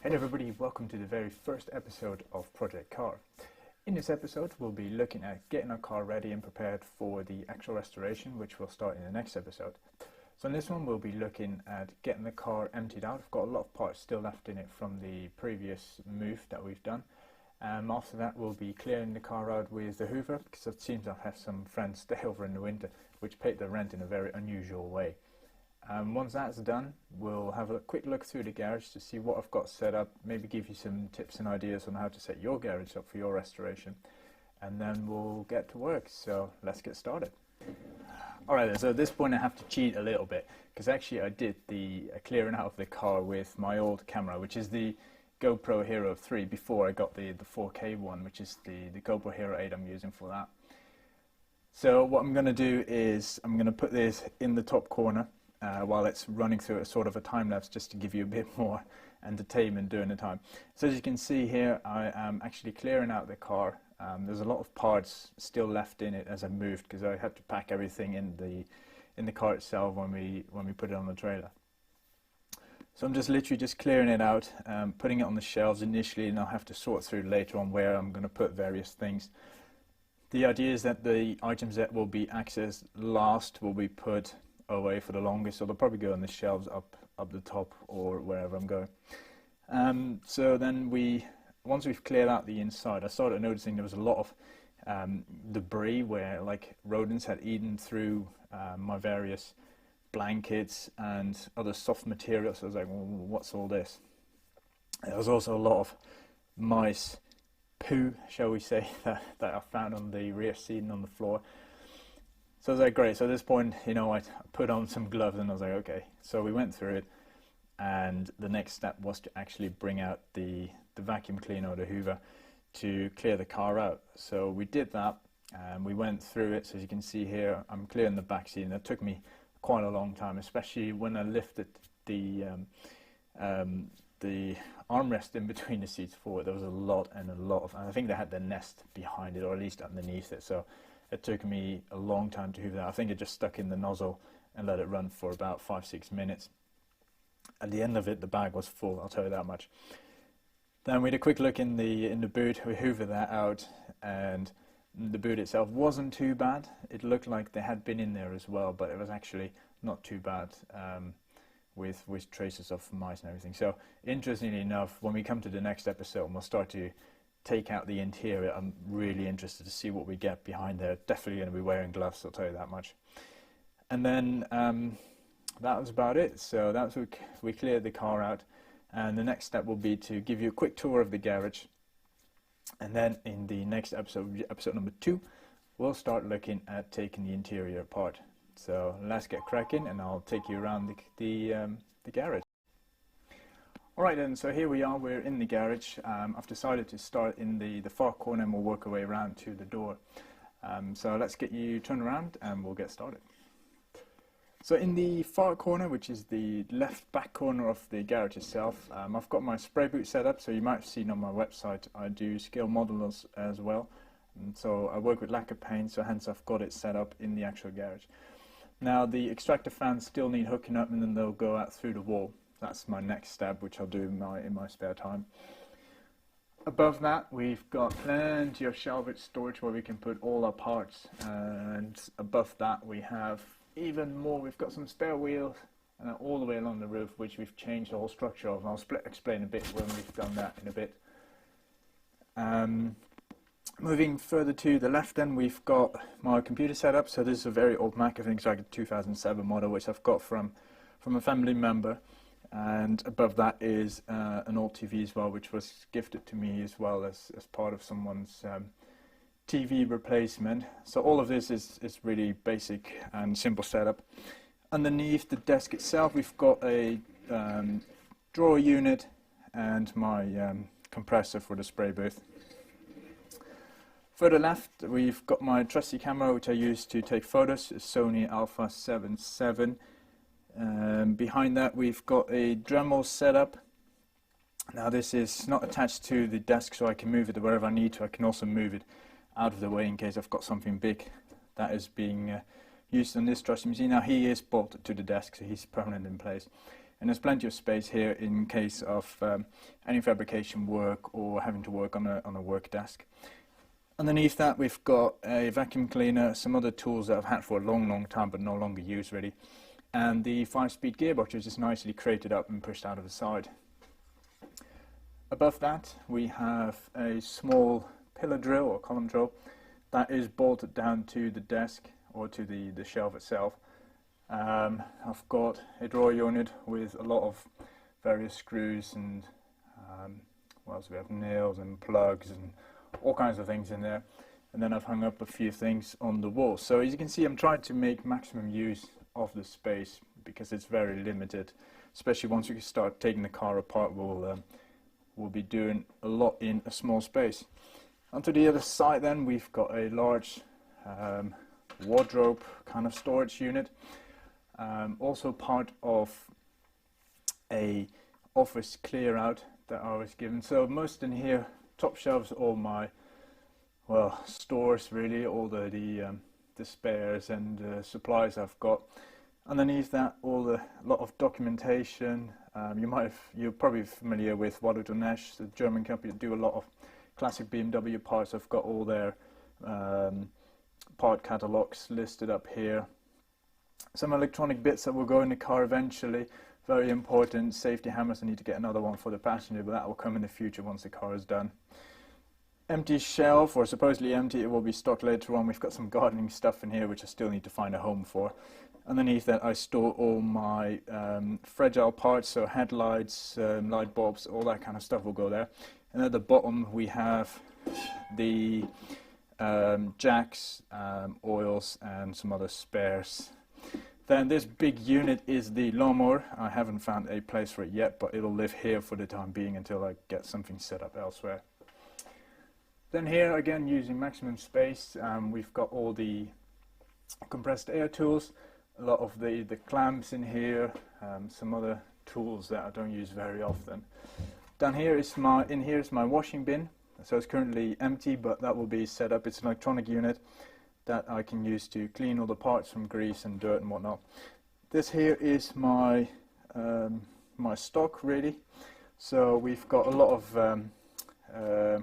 Hey everybody, welcome to the very first episode of Project C.A.R. In this episode we'll be looking at getting our car ready and prepared for the actual restoration, which we'll start in the next episode. So in this one we'll be looking at getting the car emptied out. I've got a lot of parts still left in it from the previous move that we've done. After that we'll be clearing the car out with the hoover, because it seems I've had some friends stay over in the winter which paid the rent in a very unusual way. Once that's done, we'll have a quick look through the garage to see what I've got set up, maybe give you some tips and ideas on how to set your garage up for your restoration, and then we'll get to work. So let's get started. Alright then, so at this point I have to cheat a little bit, because actually I did the clearing out of the car with my old camera, which is the GoPro Hero 3, before I got the 4K one, which is the GoPro Hero 8 I'm using for that. So what I'm going to do is I'm going to put this in the top corner while it's running through a sort of a time lapse, just to give you a bit more entertainment during the time. So as you can see here, I am actually clearing out the car. There's a lot of parts still left in it as I moved, because I had to pack everything in the car itself when we put it on the trailer. So I'm just literally just clearing it out, putting it on the shelves initially, and I'll have to sort through later on where I'm going to put various things. The idea is that the items that will be accessed last will be put away for the longest, so they'll probably go on the shelves up the top or wherever I'm going. So then once we've cleared out the inside, I started noticing there was a lot of debris where like rodents had eaten through my various blankets and other soft materials. So I was like, well, what's all this? There was also a lot of mice poo, shall we say, that I found on the rear seat and on the floor. So I was like, great. So at this point, you know, I put on some gloves and I was like, okay. So we went through it, and the next step was to actually bring out the vacuum cleaner or the hoover to clear the car out. So we did that, and we went through it. So as you can see here, I'm clearing the back seat, and that took me quite a long time, especially when I lifted the armrest in between the seats forward. There was a lot and I think they had the nest behind it, or at least underneath it. So it took me a long time to hoover that. I think it just stuck in the nozzle and let it run for about 5-6 minutes. At the end of it, the bag was full, I'll tell you that much. Then we had a quick look in the boot. We hoovered that out, and the boot itself wasn't too bad. It looked like they had been in there as well, but it was actually not too bad, with traces of mice and everything. So interestingly enough, when we come to the next episode and we'll start to take out the interior, I'm really interested to see what we get behind there. Definitely going to be wearing gloves, I'll tell you that much. And then that was about it. So that's what we cleared the car out, and the next step will be to give you a quick tour of the garage. And then in the next episode, episode number 2, we'll start looking at taking the interior apart. So let's get cracking, and I'll take you around the garage. Alright then, so here we are, we're in the garage. I've decided to start in the far corner, and we'll work our way around to the door. So let's get you turned around and we'll get started. So in the far corner, which is the left back corner of the garage itself, I've got my spray boot set up. So you might have seen on my website I do scale models as well. And so I work with lacquer paint, so hence I've got it set up in the actual garage. Now the extractor fans still need hooking up, and then they'll go out through the wall. That's my next step, which I'll do in my spare time. Above that, we've got plenty of shelvage storage where we can put all our parts, and above that we have even more. We've got some spare wheels all the way along the roof, which we've changed the whole structure of, and I'll explain a bit when we've done that in a bit. Moving further to the left, then we've got my computer setup. So this is a very old Mac. I think it's like a 2007 model, which I've got from a family member. And above that is an old TV as well, which was gifted to me as well as part of someone's TV replacement. So all of this is really basic and simple setup. Underneath the desk itself, we've got a drawer unit and my compressor for the spray booth. Further left, we've got my trusty camera, which I use to take photos, a Sony Alpha 7 VII. Behind that, we've got a Dremel setup. Now this is not attached to the desk, so I can move it wherever I need to. I can also move it out of the way in case I've got something big that is being used on this trusty machine. Now he is bolted to the desk, so he's permanent in place. and there's plenty of space here in case of any fabrication work or having to work on a work desk. Underneath that we've got a vacuum cleaner, some other tools that I've had for a long time but no longer used really, and the 5-speed gearbox is just nicely crated up and pushed out of the side. Above that we have a small pillar drill or column drill that is bolted down to the desk or to the shelf itself. I've got a drawer unit with a lot of various screws and what else we have, nails and plugs and all kinds of things in there, and then I've hung up a few things on the wall. So as you can see, I'm trying to make maximum use of the space because it's very limited, especially once we start taking the car apart. We'll be doing a lot in a small space. Onto the other side then we've got a large wardrobe kind of storage unit, also part of a office clear out that I was given. So most in here, top shelves, all my stores really, all the spares and supplies I've got. Underneath that, a lot of documentation. You're probably familiar with Nash, the German company that do a lot of classic BMW parts. I've got all their part catalogs listed up here. Some electronic bits that will go in the car eventually. Very important. Safety hammers. I need to get another one for the passenger, but that will come in the future once the car is done. Empty shelf, or supposedly empty, it will be stocked later on. We've got some gardening stuff in here which I still need to find a home for. Underneath that I store all my fragile parts, so headlights, light bulbs, all that kind of stuff will go there. And at the bottom we have the jacks, oils and some other spares. Then this big unit is the lawnmower. I haven't found a place for it yet, but it'll live here for the time being until I get something set up elsewhere. Then here again, using maximum space, we've got all the compressed air tools, a lot of the clamps in here, some other tools that I don't use very often. Down here is my washing bin. So it's currently empty, but that will be set up. It's an electronic unit that I can use to clean all the parts from grease and dirt and whatnot. This here is my my stock really. So we've got a lot of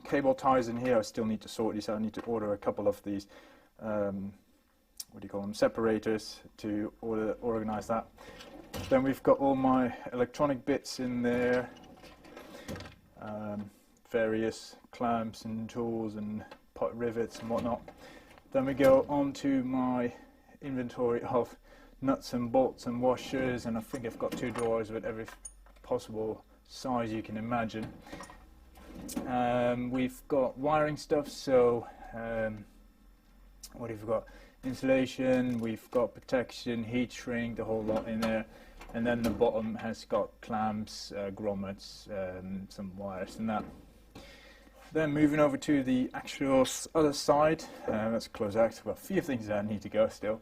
cable ties in here. I still need to sort these out. I need to order a couple of these what do you call them, separators, to organize that. Then we've got all my electronic bits in there, various clamps and tools and rivets and whatnot. Then we go on to my inventory of nuts and bolts and washers, and I think I've got 2 drawers with every possible size you can imagine. We've got wiring stuff, so what have we got? Insulation, we've got protection, heat shrink, the whole lot in there. And then the bottom has got clamps, grommets, some wires and that. Then moving over to the actual other side, let's close out. We've got a few things that need to go still.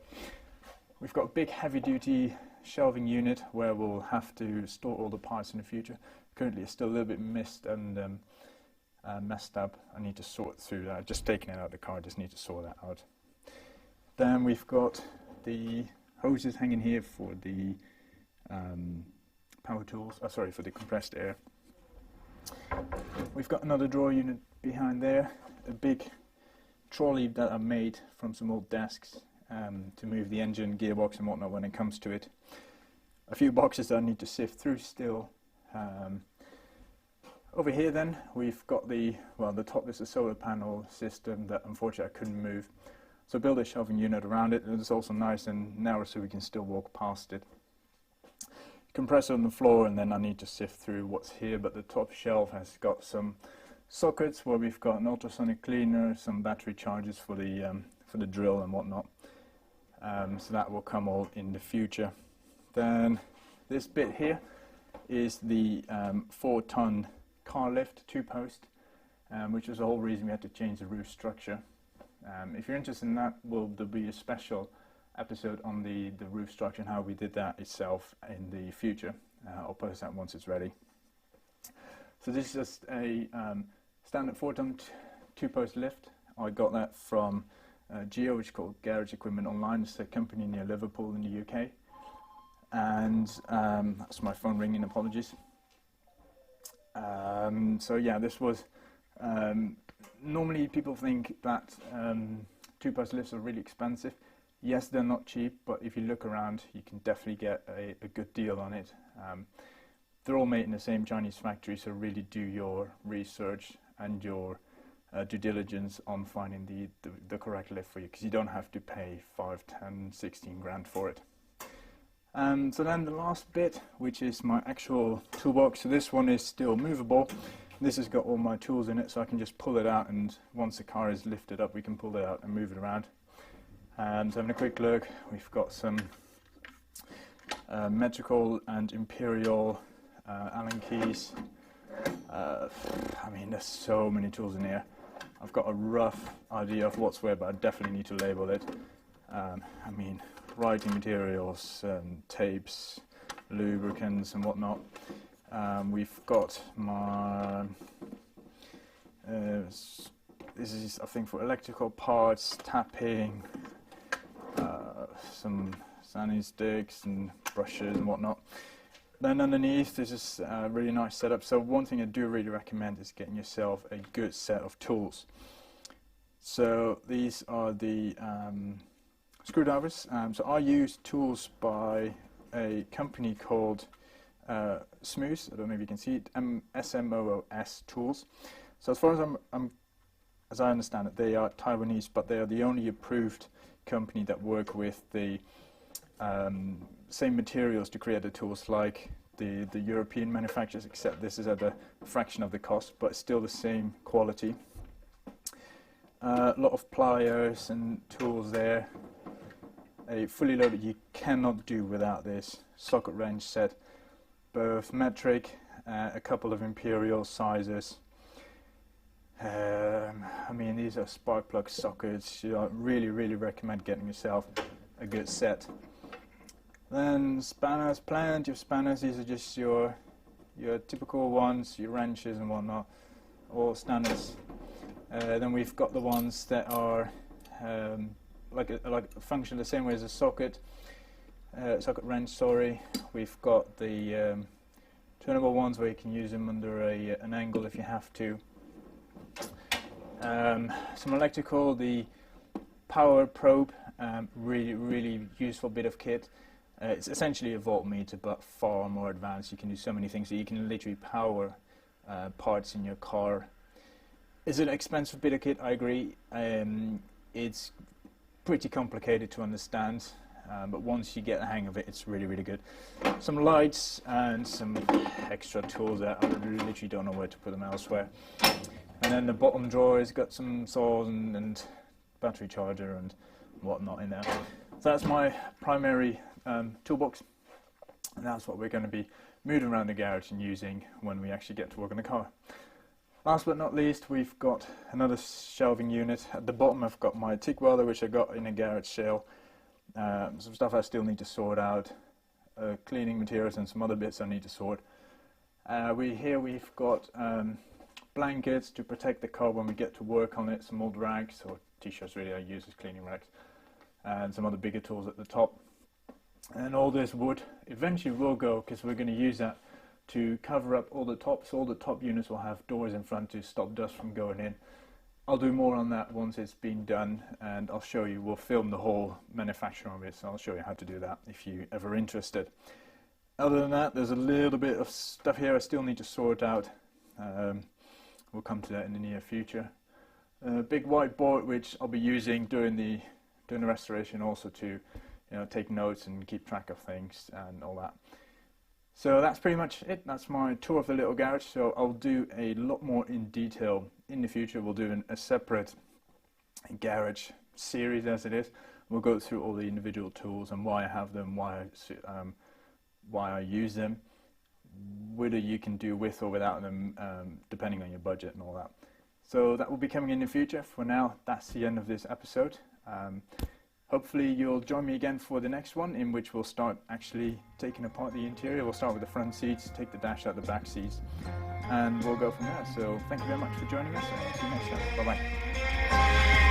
We've got a big heavy duty shelving unit where we'll have to store all the parts in the future. Currently it's still a little bit messed up. I need to sort through that. Just taking it out of the car, just need to sort that out. Then we've got the hoses hanging here for the power tools, for the compressed air. We've got another drawer unit behind there, a big trolley that I made from some old desks to move the engine, gearbox and whatnot when it comes to it. A few boxes that I need to sift through still. Over here then we've got the top is a solar panel system that unfortunately I couldn't move. So build a shelving unit around it, and it's also nice and narrow so we can still walk past it. Compressor on the floor, and then I need to sift through what's here, but the top shelf has got some sockets where we've got an ultrasonic cleaner, some battery chargers for the drill and whatnot. So that will come all in the future. Then this bit here is the 4-ton car lift, 2-post, which was the whole reason we had to change the roof structure. If you're interested in that, there'll be a special episode on the roof structure and how we did that itself in the future. I'll post that once it's ready. So this is just a standard 4-ton 2-post lift. I got that from Geo, which is called Garage Equipment Online. It's a company near Liverpool in the UK. and that's my phone ringing, apologies. So yeah, this was, normally people think that two-post lifts are really expensive. Yes, they're not cheap, but if you look around, you can definitely get a good deal on it. They're all made in the same Chinese factory, so really do your research and your due diligence on finding the correct lift for you, because you don't have to pay 5, 10, 16 grand for it. So then the last bit, which is my actual toolbox. So this one is still movable. This has got all my tools in it, so I can just pull it out, and once the car is lifted up, we can pull it out and move it around. So having a quick look, we've got some metrical and imperial Allen keys. I mean, there's so many tools in here. I've got a rough idea of what's where, but I definitely need to label it. I mean, writing materials, tapes, lubricants and whatnot. We've got my, this is I think for electrical parts, tapping, some sanding sticks and brushes and whatnot. Then underneath, this is a really nice setup. So one thing I do really recommend is getting yourself a good set of tools. So these are the screwdrivers. So I use tools by a company called Smooth. I don't know if you can see it. SMOOS tools. So as far as as I understand it, they are Taiwanese, but they are the only approved company that work with the same materials to create the tools like the European manufacturers, except this is at a fraction of the cost, but still the same quality. A lot of pliers and tools there. A fully loaded, you cannot do without this socket wrench set, both metric, a couple of imperial sizes. I mean, these are spark plug sockets. I really recommend getting yourself a good set. Then spanners, plenty of spanners. These are just your typical ones, your wrenches and whatnot, all standards. Then we've got the ones that are like function the same way as a socket wrench. Sorry, we've got the turnable ones where you can use them under an angle if you have to. Some electrical, the power probe, really useful bit of kit. It's essentially a voltmeter, but far more advanced. You can do so many things. So you can literally power parts in your car. Is it an expensive bit of kit? I agree. It's pretty complicated to understand, but once you get the hang of it, it's really good. Some lights and some extra tools that I literally don't know where to put them elsewhere. And then the bottom drawer has got some saws and battery charger and whatnot in there. So that's my primary toolbox, and that's what we're going to be moving around the garage and using when we actually get to work on the car. Last but not least, we've got another shelving unit. At the bottom I've got my TIG welder, which I got in a garage sale. Some stuff I still need to sort out, cleaning materials and some other bits I need to sort. We've got blankets to protect the car when we get to work on it, some old rags, or t-shirts really I use as cleaning rags, and some other bigger tools at the top. And all this wood eventually will go, because we're going to use that to cover up all the tops. All the top units will have doors in front to stop dust from going in. I'll do more on that once it's been done, and I'll show you, we'll film the whole manufacturing of it, so I'll show you how to do that if you're ever interested. Other than that, there's a little bit of stuff here I still need to sort out. We'll come to that in the near future. A big whiteboard which I'll be using during the restoration, also to take notes and keep track of things and all that. So that's pretty much it. That's my tour of the little garage. So I'll do a lot more in detail in the future. We'll do a separate garage series as it is. We'll go through all the individual tools and why I have them, why I use them, whether you can do with or without them, depending on your budget and all that. So that will be coming in the future. For now, that's the end of this episode. Hopefully you'll join me again for the next one, in which we'll start actually taking apart the interior. We'll start with the front seats, take the dash out the back seats, and we'll go from there. So thank you very much for joining us, and see you next time. Bye bye.